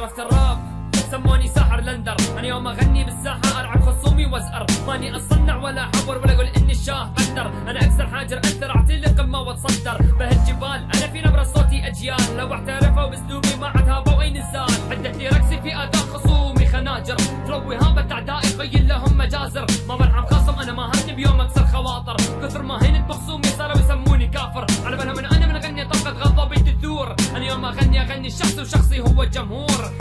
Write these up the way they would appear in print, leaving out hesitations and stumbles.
عرفت الراب سموني ساحر لندر. انا يوم اغني بالساحه ارعب خصومي وازأر، ماني اصنع ولا احور ولا اقول اني الشاه قدر. انا اكثر حاجه اثر اعطي قمه واتصدر بهالجبال. انا في نبره صوتي اجيال، لو اعترفوا باسلوبي ما عاد هابوا واي نزال. عدت لي رقصي في اذان خصومي خناجر، فلوي هامت اعدائي بين لهم مجازر. ما برحم خصم انا ما هني بيوم اكسر خواطر، كثر ما هنت بخصومي صاروا يسموني كافر. على بالهم ان انا من اغني طاقه غضبي تثور. انا يوم اغني الشخص وشخصي هو الجمهور.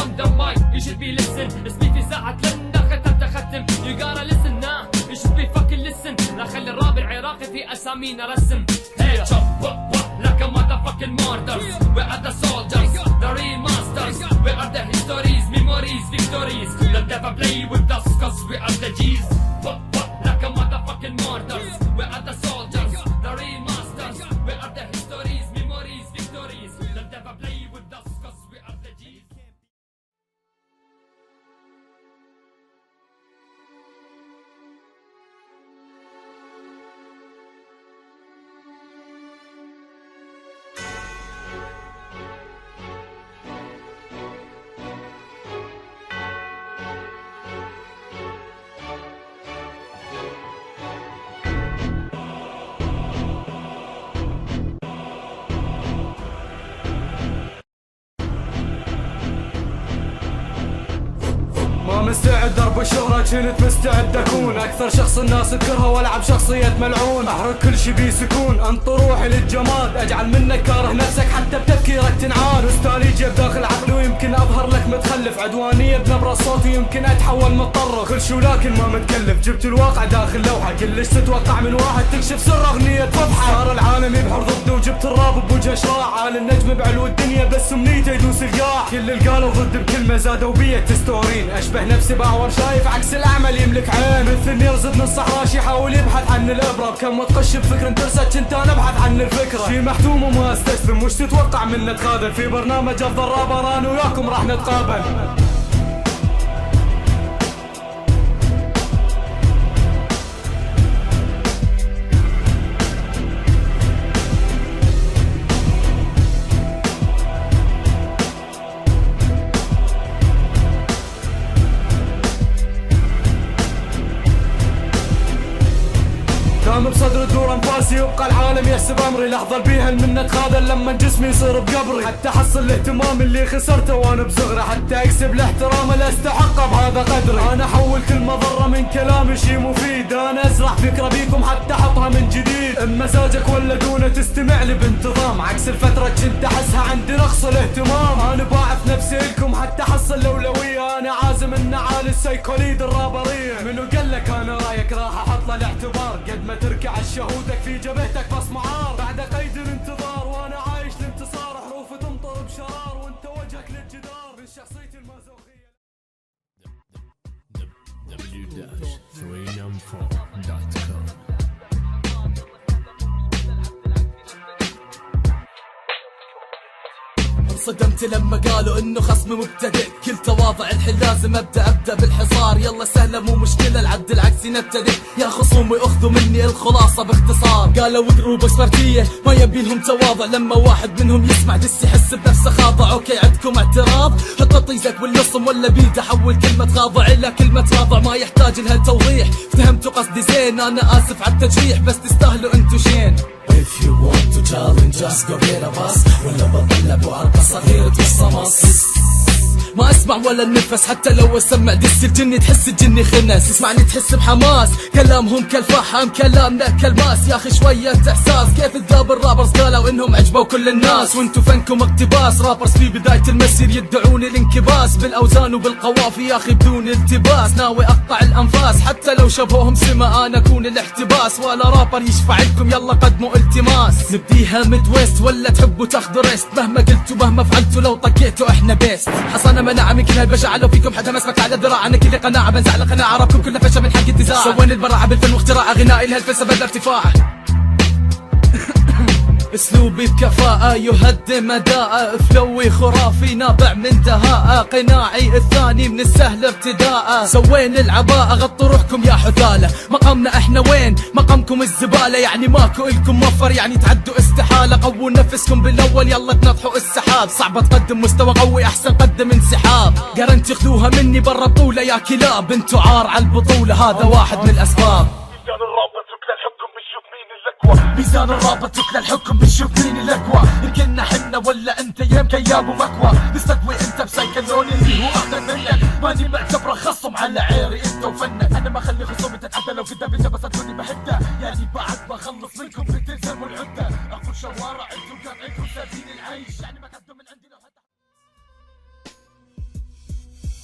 on the mic, you should be listen. اسمي في ساعة لندن ختمت ختم. You gotta listen now, you should be fucking listen. لا خلي الراب العراقي في اسامينا رسم. Hey chop, like a motherfucking martyrs. We are the soldiers, the real masters. We are the histories, memories, victories. They'll never play with us cause we are the G's. Like a motherfucking martyrs. We are the soldiers, the real masters. We are the histories, memories, victories. They'll never play with us cause we are the G's. مستعد درب الشهرة كنت مستعد اكون اكثر شخص الناس تكرهه والعب شخصية ملعون. احرق كل شي بسكون انطر روحي للجماد، اجعل منك كاره نفسك حتى بتفكيرك تنعاد. وستالي جيب داخل عقلي ويمكن اظهر لك متخلف، عدوانية بنبرة صوتي يمكن اتحول متطرف. كل شي ولكن ما متكلف، جبت الواقع داخل لوحة. كلش تتوقع من واحد تكشف سر اغنية فضحة. صار العالم يبحر ضده وجبت الراب بوجه شراع. عال النجم بعلو الدنيا بس امنيته يدوس القاع. كل اللي قالوا ضد بكلمة زادوا بيا تستورين. اشبه نفسي باور شايف عكس الاعمل يملك عين. مثل يرصد من الصحراء يحاول يبحث عن الابره. بكم وتقش بفكر انترست كنت انا ابحث عن الفكره. شي محتوم وما استسلم، وش تتوقع من نتخاذل في برنامج افضل رابر انا وياكم راح نتقابل. دام بصدر الدور انفاسي يبقى العالم يحسب امري. لحظة بيها المنة تخاذل لما جسمي يصير بقبري. حتى احصل الاهتمام اللي خسرته وانا بصغري، حتى اكسب الاحترام اللي استحقه بهذا قدري. انا احول كل مضرة من كلامي شي مفيد. انا ازرع فكرة بيكم حتى احطها من جديد. بمزاجك ولا دونه تستمع لي بانتظام، عكس الفترة كنت احسها عندي نقص الاهتمام. انا باعث نفسي لكم حتى احصل الاولوية. انا عازم ان اعالي السيكوليد الرابرية. منو قالك انا رايك راح احط له الاعتبار؟ قد ما تركع الشهودك في جبهتك بصمة عار. بعد قيد الانتظار وانا عايش الانتصار. حروفي تمطر بشرار وانت وجهك للجدار. من شخصيتي المازوخية انصدمت لما قالوا انه خصمي مبتدئ. كل تواضع الحين لازم ابدا بالحصار. يلا سهله مو مشكله العد العكسي نبتدئ. يا خصومي اخذوا مني الخلاصه باختصار. قالوا اقروا بسبرتيه ما يبي لهم تواضع. لما واحد منهم يسمع دس يحس بنفسه خاضع. اوكي عندكم اعتراض؟ حط طيزك واللصم ولا بيده. حول كلمه خاضع الى كلمه راضع ما يحتاج لها توضيح. فهمتوا قصدي زين؟ انا اسف على التجريح بس تستاهلوا انتو شين. If you want to challenge us go get a bus. ولا بطلب وارقى صغيرة الصمص. ما اسمع ولا النفس حتى لو اسمع دس الجني تحس الجني خنس. اسمعني تحس بحماس كلامهم كالفحم كلامنا كالماس. يا اخي شوية احساس كيف تقابل رابرز قالوا انهم عجبوا كل الناس. وانتو فنكم اقتباس. رابرز في بداية المسير يدعون الانكباس بالاوزان وبالقوافي يا اخي بدون التباس. ناوي اقطع الانفاس حتى لو شبهوهم سما انا اكون الاحتباس. ولا رابر يشفع لكم يلا قدموا التماس. نبديها ميد ويست ولا تحبوا تاخذوا ريست؟ مهما قلتوا مهما فعلتوا لو طقيتوا احنا بيست. حصلنا مناعة من كل هالبشاعة. لو فيكم حدا مسمك على ذراع انا كل قناعة بنزع القناعة. رابكم كله فشل من حق النزاع. سوينا البراعة بالفن واختراع غنائي لهالفلسفة الارتفاع. اسلوبي بكفاءة يهدم اداء، فلوي خرافي نابع من دهاء، قناعي الثاني من السهل ابتداء. سوين العباءة غطوا روحكم يا حثالة، مقامنا احنا وين؟ مقامكم الزبالة، يعني ماكو الكم مفر، يعني تعدوا استحالة. قووا نفسكم بالاول يلا تنطحوا السحاب، صعبة تقدم مستوى قوي احسن قدم انسحاب. قرنت ياخذوها مني برا بطولة يا كلاب، انتو عار على البطولة هذا واحد من الاسباب. ميزان الرابط تكل الحكم بنشوف مين الاقوى، يمكننا حنا ولا انت يا مكياب ومكوى. نستقوي انت بسايكلوني اللي هو اخذ منك، ماني معتبره خصم على عيري انت وفنك. انا ما اخلي خصومي تتعدى لو قدامي جبستوني بحده، يعني بعد ما اخلص منكم بتلزموا العده. اقول شوارع انتم قاطعينكم سابين العيش، يعني ما تبدو من عندي لو حتى.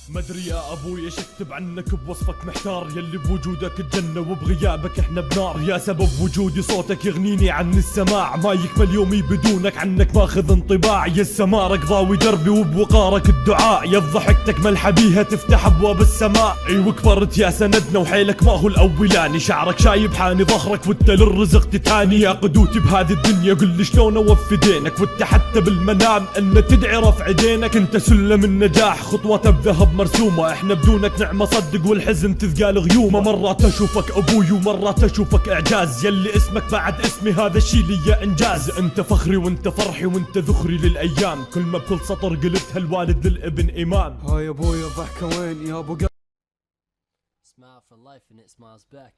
مدري يا ابوي ايش اكتب عنك بوصفك، محتار يلي بوجودك الجنة وبغيابك احنا بنار. يا سبب وجودي صوتك يغنيني عن السماع، ما يكمل يومي بدونك عنك ماخذ انطباع. يا السمارك ضاوي دربي وبوقارك الدعاء، يا ضحكتك ملحة بيها تفتح ابواب السماء. اي وكبرت يا سندنا وحيلك ما هو الاولاني، شعرك شايب حاني ظهرك وانت للرزق تتهاني. يا قدوتي بهذه الدنيا قل لي شلون اوفي دينك، وانت حتى بالمنام ان تدعي رفع دينك. انت سلم النجاح خطوة بذهب مرسومة، احنا بدونك نعمة صدق والحزن تثقال غيومة. مرات اشوفك ابوي ومرات اشوفك اعجاز، يلي اسمك بعد اسمي هذا الشي لي انجاز. انت فخري وانت فرحي وانت ذخري للايام، كل ما بكل سطر قلتها الوالد للابن امام. هاي يا ابوي الضحكة وين يا ابو Smile for life and it smiles back.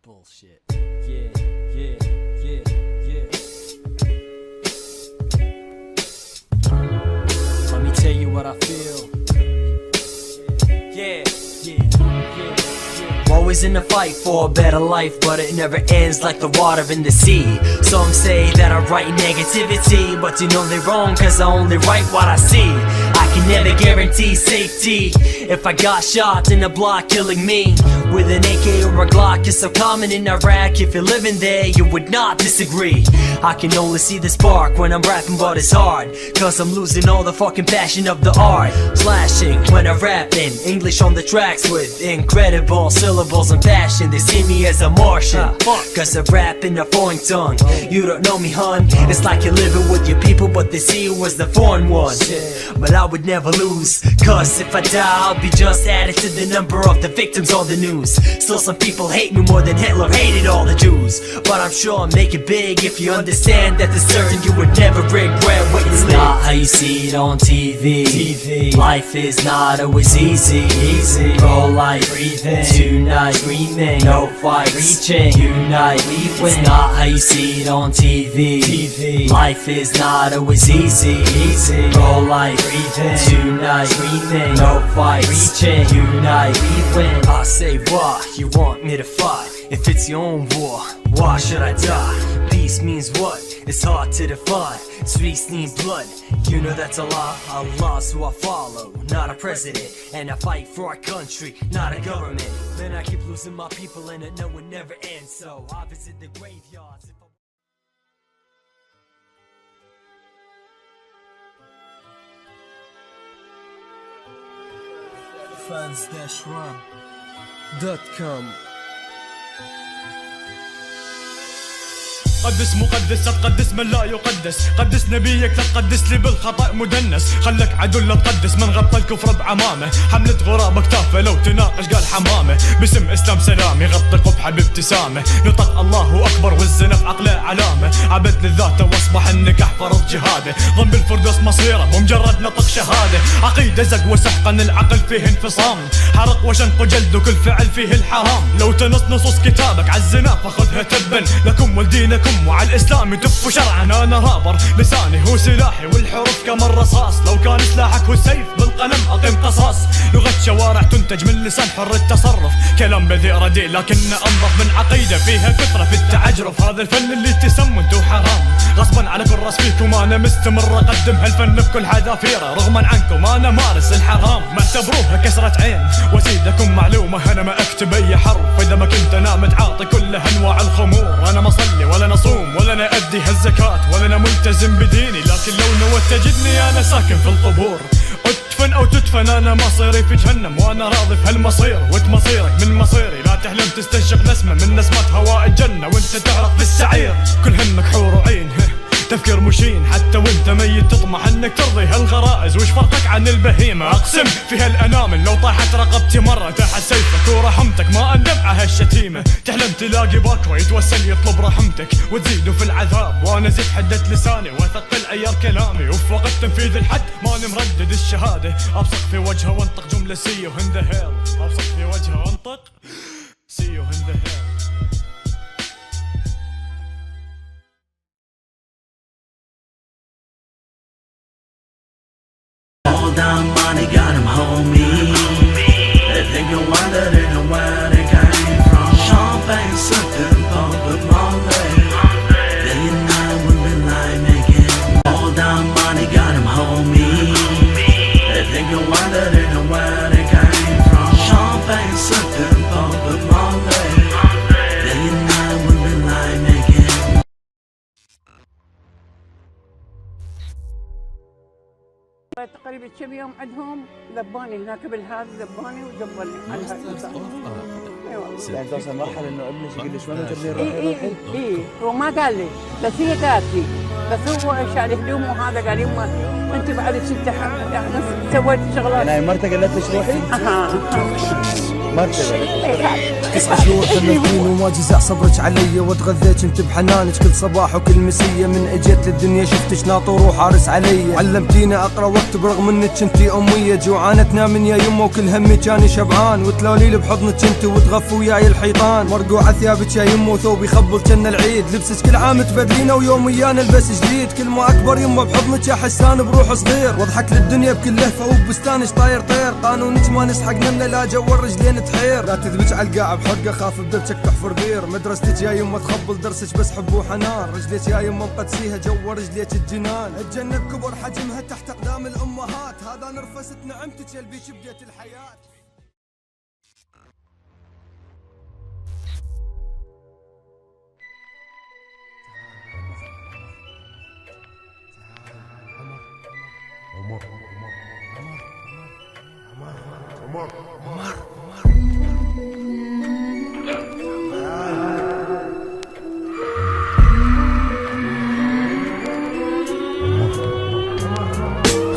Bullshit. Yeah. Let me tell you what I feel. Yeah. Always in the fight for a better life, but it never ends like the water in the sea. Some say that I write negativity, but you know they're wrong, cause I only write what I see. I can never guarantee safety. If I got shot in a block killing me with an AK or a Glock, it's so common in Iraq. If you're living there, you would not disagree. I can only see the spark when I'm rapping, but it's hard, cause I'm losing all the fucking passion of the art. Slashing when I'm rapping, English on the tracks with incredible syllables and passion. They see me as a Martian, cause I rap in a foreign tongue. You don't know me, hun, it's like you're living with your people, but they see you as the foreign one. But I would never lose, cause if I die, I'll be just added to the number of the victims on the news. Still some people hate me more than Hitler hated all the Jews, but I'm sure I'll make it big if you understand that the certain you would never regret what you live. Not how you see it on TV. Life is not always easy. Pro life, breathing, tonight screaming, no fight, reaching, unite, we win. It's not how you see it on TV. Life is not always easy. Pro life, breathing, tonight screaming, no fight, reaching, unite, we win. I say what you want me to fight. If it's your own war, why should I die? Peace means what? It's hard to define. Streets need blood, you know that's Allah. Allah's who I follow, not a president. And I fight for our country, not a government. Then I keep losing my people and I know it never ends. So I visit the graveyards. fans-run.com. قدس مقدس لا تقدس من لا يقدس، قدس نبيك لا تقدس لي بالخطأ مدنس. خلك عدو لا تقدس من غطى الكفر بعمامه، حملة غراب اكتافه لو تناقش قال حمامه. باسم اسلام سلامي غطي قبحه بابتسامه، نطق الله اكبر والزنف عقله علامه. عبد للذات واصبح النكاح فرض جهاده، ضم بالفردوس مصيره بمجرد نطق شهاده. عقيده زق وسحقا العقل فيه انفصام، حرق وشنق جلد وكل فعل فيه الحرام. لو تنص نصوص كتابك عالزنا فخذها تبا لكم ولدينكم وعلى الاسلام يدف شرعا. انا رابر لساني هو سلاحي والحروف كما الرصاص، لو كان سلاحك هو السيف بالقلم اقيم قصاص. لغة شوارع تنتج من لسان حر التصرف، كلام بذيء رديء لكنه انظف من عقيدة فيها كثرة في التعجرف. هذا الفن اللي تسمى انتو حرام، غصبا على كل راس فيكم انا مستمر اقدم هالفن بكل حذافيره. رغما عنكم انا مارس الحرام، ما اعتبروها كسرة عين واسيدكم معلومة. انا ما اكتب اي حرف، اذا ما كنت انا متعاطي كل انواع الخمور. انا ما اصلي ولا نصوم ولا انا ادي هالزكاة ولا انا ملتزم بديني، لكن لو نويت تجدني انا ساكن في القبور. ادفن تدفن او تدفن انا مصيري في جهنم وانا راضي في هالمصير، وانت مصيرك من مصيري. لا تحلم تستنشق نسمة من نسمات هواء الجنة وانت تعرق في السعير. كلهن حور وعين تفكير مشين، حتى وانت ميت تطمح انك ترضي هالغرائز. وش فرقك عن البهيمة؟ اقسم في هالانامل لو طاحت رقبتي مرة تحت سيفك ورحمتك ما اندفع هالشتيمة. تحلم تلاقي باكو يتوسل يطلب رحمتك وتزيده في العذاب، وانا زيد حدة لساني واثقل عيار كلامي. وفي وقت تنفيذ الحد ماني مردد الشهادة، ابصق في وجهه وانطق جملة سي وهن ذا هيل. ابصق في وجهه وانطق سي وهن ذا هيل. All down money got him homie. They think you're wondering where they came from. Champagne sipping, pumping Molly. Day and night we've been like making. All down money got him homie. They think you're wondering where they came from. Champagne sipping, pumping Molly. Day and night we've been like making. تقريبا كم يوم عندهم ذباني هناك بالهذا، ذباني وجبلني على هذا. يعني توصل مرحله انه ابنك يقول لك ما تقدري اي هو ما قال لي، بس هي قالت لي، بس هو شال هدومه وهذا قال يما انت بعدك انت سويت شغلات. يعني مرته قالت لك روحي؟ مرته قالت 9 شهور خلفتيني وما جزع صبرك علي، وتغذيت انت بحنانك كل صباح وكل مسيه. من اجيت للدنيا شفتك ناطر وحارس علي، علمتيني اقرا واكتب رغم انك انتي اميه. جوعانه تنام يا يمه وكل همي كاني شبعان، وتلاليل بحضنك انت وتغف وياي الحيطان. مرقوعه ثيابك يا يمه وثوبي خبل كنا العيد، لبسك كل عام تبدلينا ويوميا نلبس جديد. كل ما اكبر يمه بحضنك يا حسان بروح صغير، واضحك للدنيا بكل لهفه وبستانك طاير طير. قانونك ما نسحق نمله لا جو الرجلين تحير، لا تذبج على القاع بحرقه خاف بدبشك تحفر بير. مدرستك يا يمه تخبل درسك بس حب وحنان، رجليك يا يمه مقدسيها جو رجليك الجنان. الجنه بكبر حجمها تحت اقدام الامهات، هذا نرفست نعمتك يا بيك بديت الحياه.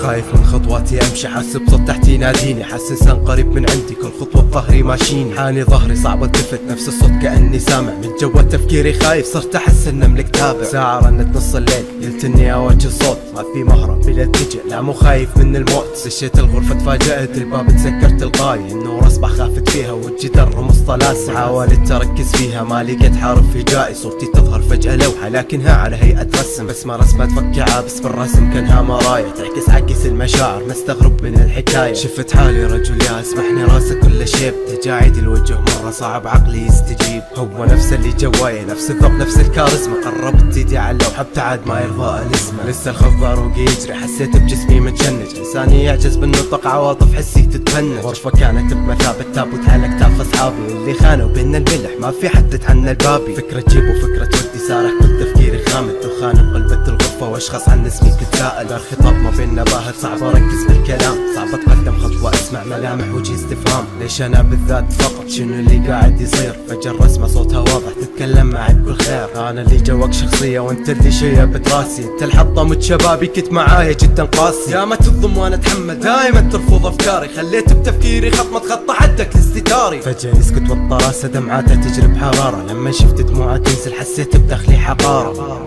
خايف من خطواتي امشي، حاسب صوت تحتي يناديني، حاسس انسان قريب من عندي كل خطوه بظهري ماشيني. حاني ظهري صعب التفت، نفس الصوت كاني سامع من جوا تفكيري خايف. صرت احس ان املك تابع، ساعه رنت نص الليل قلتني اواجه الصوت. ما في مهرب بلا اتجاه، لا مو خايف من الموت. دشيت الغرفه تفاجأت الباب تسكر تلقائي، النور اصبح خافت فيها والجدر رموز طلاسم. حاولت اركز فيها ما لقيت حرف هجائي، صورتي تظهر فجأة لوحه لكنها على هيئه رسم. بس ما رسمت فك عابس بالرسم كانها مرايا تعكس عكس المشاعر، مستغرب من الحكايه. شفت حالي رجل يا اسمحني راسه كله شيب، تجاعيد الوجه مره صعب عقلي يستجيب. هو نفس اللي جواي نفس الذوق نفس الكاريزما، قربت ايدي على اللوحه ابتعد ما يرضى الاسم. لسه الخوف باروقي يجري، حسيت بجسمي متشنج، لساني يعجز بالنطق عواطف حسي تتفنج. غرفه كانت بمثابه تابوت على اكتاف اصحابي اللي خانوا بينا الملح، ما في حد تحنى البابي. فكره تجيب وفكره تودي، سارح كل تفكيري خامد. دخان بقلبة الغرفه واشخاص عن اسمي كتساءل. دار خطاب ما بين نباهه صعب اركز بالكلام، صعب اتقدم خطوه اسمع ملامح وجه استفهام. ليش انا بالذات فقط؟ شنو اللي قاعد يصير؟ فجأة الرسمه صوتها واضح تتكلم معي بكل خير. انا اللي جواك شخصيه وانت اللي شيبت راسي، انت الحطمت شبابي كنت معايا جدا قاسي. يا ما تظلم وانا اتحمل دائما ترفض افكاري، خليت بتفكيري خط ما تخطى حدك لاستتاري. فجأة يسكت والطراسه دمعاته تجري بحراره، لما شفت دموعه تنزل حسيت بداخلي حقاره.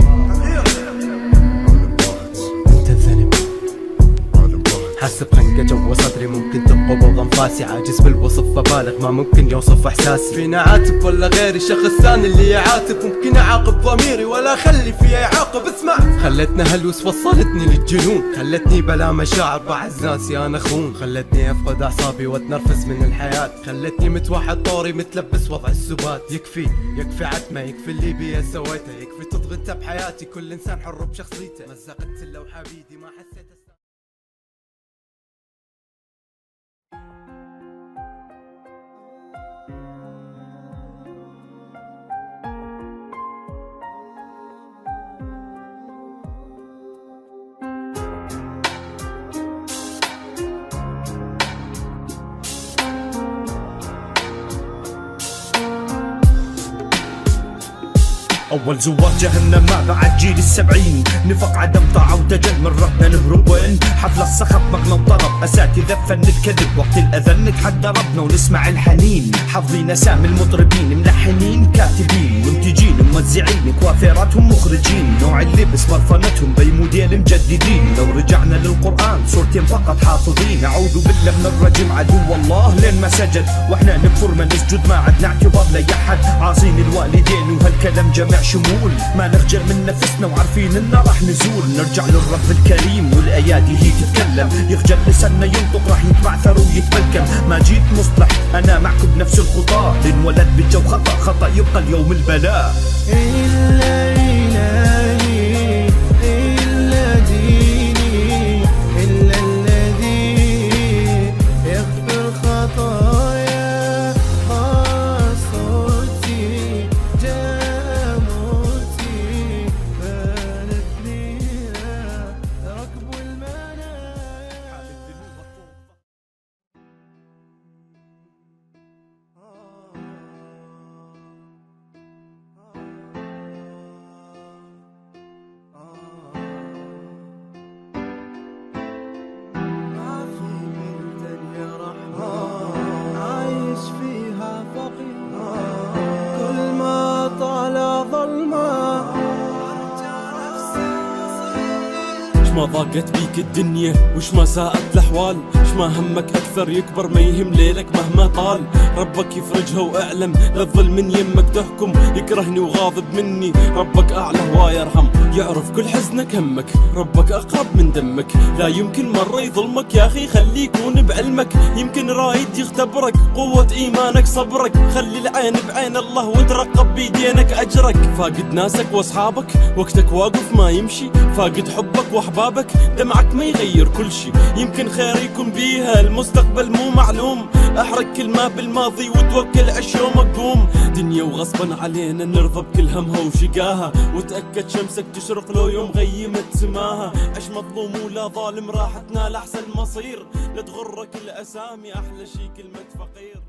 حاسب خنقة جوا صدري ممكن تنقبض انفاسي، عاجز بالوصف فبالغ ما ممكن يوصف احساسي. فينا عاتب ولا غيري شخص ثاني اللي يعاتب، ممكن اعاقب ضميري ولا اخلي فيه يعاقب. اسمع خلتنا هلوس وصلتني للجنون، خلتني بلا مشاعر بعز ناسي انا خون. خلتني افقد اعصابي واتنرفز من الحياة، خلتني متوحد طوري متلبس وضع السبات. يكفي عتمة، يكفي اللي بيا سويته، يكفي تضغط بحياتي. كل انسان حر بشخصيته، مزقت اللوحة بيدي ما حسيت. أول زوار جهنم ما بعد جيل السبعين، نفق عدم طاعة ودجل من ربنا نهرب وين. حفلة الصخب مغنى طرب أساتذة فن الكذب، وقت الأذان نتحدى ربنا ونسمع الحنين. حافظين أسامي المطربين ملحنين كاتبين منتجين موزعين كوافيراتهم مخرجين. نوع اللبس مرفنتهم بي موديل مجددين. لو رجعنا للقرآن صورتين فقط حافظين. أعوذ بالله من الرجم عدو الله لين ما سجد، واحنا نكفر ما نسجد ما عدنا اعتبار لأي أحد. عاصين الوالدين وهالكلام جمع شمول، ما نخجل من نفسنا وعارفين إننا راح نزول. نرجع للرب الكريم والأيادي هي تتكلم، يخجل لساننا ينطق راح يتبعثر ويتمكن. ما جيت مصلح أنا معكم بنفس الخطى، انولد بالجو خطأ خطأ يبقى اليوم البلاء. إلا إلهي إلا ديني إلا الذي يغفر خطايا خاصتي جاء موتي بانت ليها ركب المنايا. عايش فيها فقير كل ما طال ظلمة. وش ما ضاقت بيك الدنيا وش ما ساءت الأحوال، وش ما همك أكثر يكبر ما يهم ليلك مهما طال. ربك يفرجها وأعلم لا الظل من يمك تحكم، يكرهني وغاضب مني ربك أعلى ويرحم. يعرف كل حزنك همك ربك أقرب من دمك، لا يمكن مرة يظلمك يا أخي خلي يكون بعلمك. يمكن رايد يختبرك قوة إيمانك صبرك، خلي العين بعين الله وترقب بيدينك أجرك. فاقد ناسك واصحابك وقتك واقف ما يمشي، فاقد حبك واحبابك دمعك ما يغير كل شي. يمكن خير يكون بيها المستقبل مو معلوم، احرق كل ما بالماضي وتوكل عش يومك قوم. دنيا وغصبا علينا نرضى بكل همها وشقاها، وتأكد شمسك تشرق لو يوم غيمت سماها. عش مظلوم ولا ظالم راح تنال احسن مصير، لا تغرك الاسامي احلى شي كلمة فقير.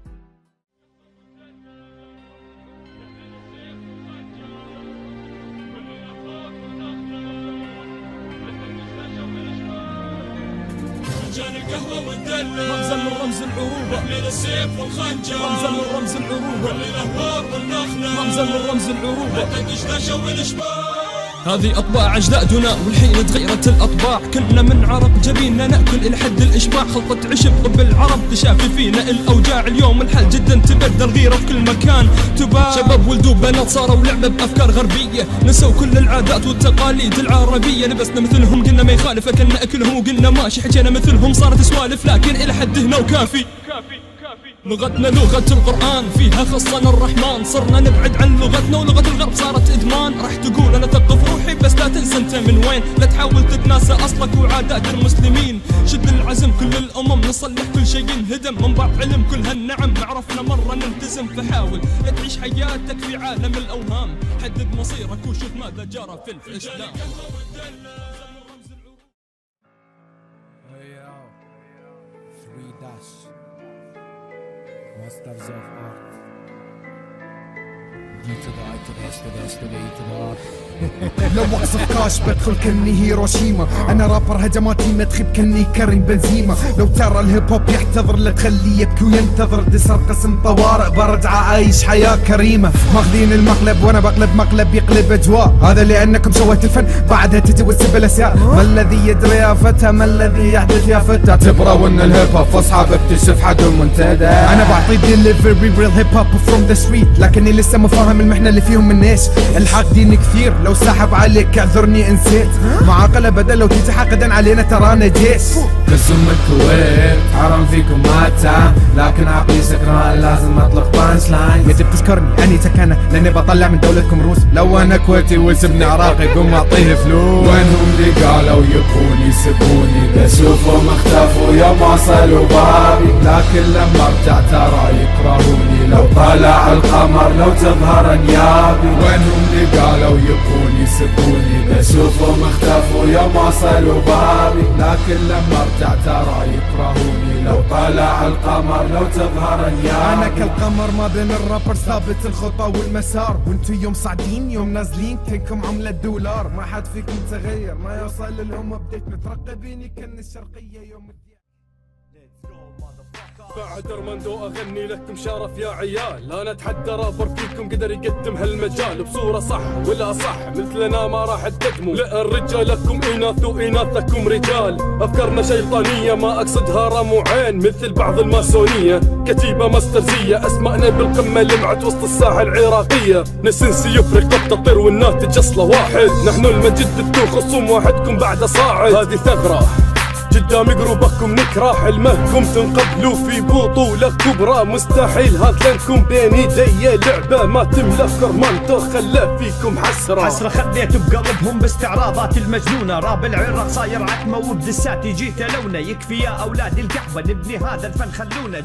فنجان القهوة والدلة رمزا من رمز العروبة، من السيف والخنجر رمزا من رمز العروبة، والأهوار والنخلة رمزا من رمز العروبة، الدشداشة والإشبال. هذه أطباع أجدادنا والحين تغيرت الأطباع، كنا من عرق جبيننا نأكل إلى حد الإشباع. خلطة عشب بالعرب تشافي فينا الأوجاع، اليوم الحال جدا تبدل غيرة في كل مكان تباع. شباب ولدوا بنات صاروا لعبة بأفكار غربية، نسوا كل العادات والتقاليد العربية. لبسنا مثلهم قلنا ما يخالف، أكلنا أكلهم وقلنا ماشي، حكينا مثلهم صارت سوالف لكن إلى حد هنا وكافي. لغتنا لغة القرآن فيها خصنا الرحمن، صرنا نبعد عن لغتنا ولغة الغرب صارت إدمان. راح تقول أنا ثقف روحي بس لا تنسى أنت من وين، لا تحاول تتناسى أصلك وعادات المسلمين. شد العزم كل الأمم نصلح كل شيء انهدم، منبع علم كل هالنعم ما عرفنا مرة نلتزم. فحاول لا تعيش حياتك في عالم الأوهام، حدد مصيرك وشوف ماذا جرى في الإسلام. Masters of art. D to the I to the S to the S to the E to the R. لو اقصف كاش بدخل كني هيروشيما، انا رابر هجماتي ما تخيب كني كريم بنزيما. لو ترى الهيب هوب يحتضر لا تخليه يبكي وينتظر، دسر قسم طوارئ برجع عايش حياة كريمة. ماخذين المقلب وانا بقلب مقلب يقلب اجواء، هذا لانكم سويت الفن بعدها تجوز بالاسياء. ما الذي يدري يا فتى ما الذي يحدث يا فتى، تبرى وان الهيب هوب فصحى بكتشف حد المنتدى. انا بعطي ديليفري ريل هيب هوب فروم ذا ستريت، لكني لسه مو فاهم المحنة اللي فيهم من ايش. الحاقدين كثير لو سحب عليك اعذرني انسيت، معاقلة بدل لو تيجي حاقدا علينا ترانا جيش. قسم الكويت حرام فيكم ماتا، لكن عقلي سكران لازم اطلق بانش لاين. يجب تذكرني اني تكنى لاني بطلع من دولتكم روس، لو انا كويتي واسمني عراقي قوم اعطيه فلوس. وينهم اللي قالوا يبون يسبوني، بشوفهم اختفوا يوم وصلوا بابي، لكن لما ارجع ترى يكرهوني. لو طلع القمر لو تظهر انيابي، وينهم اللي قالوا يبون يسبوني، بشوفهم اختفوا اختفوا يوم وصلوا بابي، لكن لما ارجع ترى يكرهوني لو طلع القمر لو تظهر انيابي. انا كالقمر ما بين الرابر ثابت الخطى والمسار، وانتو يوم صاعدين يوم نازلين كنكم عملة دولار، ما حد فيكم تغير ما يوصل لهم بديت مترقبيني كن الشرقية يوم بعد ارمندو اغني لكم شرف يا عيال، انا اتحدى رابر فيكم قدر يقدم هالمجال بصوره صح ولا صح مثلنا ما راح تقدموا، لا الرجال لكم اناث واناثكم رجال، افكارنا شيطانيه ما اقصدها رام وعين مثل بعض الماسونيه، كتيبه مسترزيه اسماءنا بالقمه لمعت وسط الساحه العراقيه، نسنسي يفرق التطير والناتج اصله واحد، نحن المجد خصوم واحدكم بعد صاعد، هذه ثغره قدام قروبكم نكره، حلمكم تنقبلوا في بطولة كبرى مستحيل هات لنكم بين يدي لعبة ما تملى كرمانتو خلى فيكم حسرة خليت بقلبهم باستعراضات المجنونة، راب العراق صاير عتمة وبدسات يجي تلونه، يكفي يا أولاد الكعبة نبني هذا الفن خلونا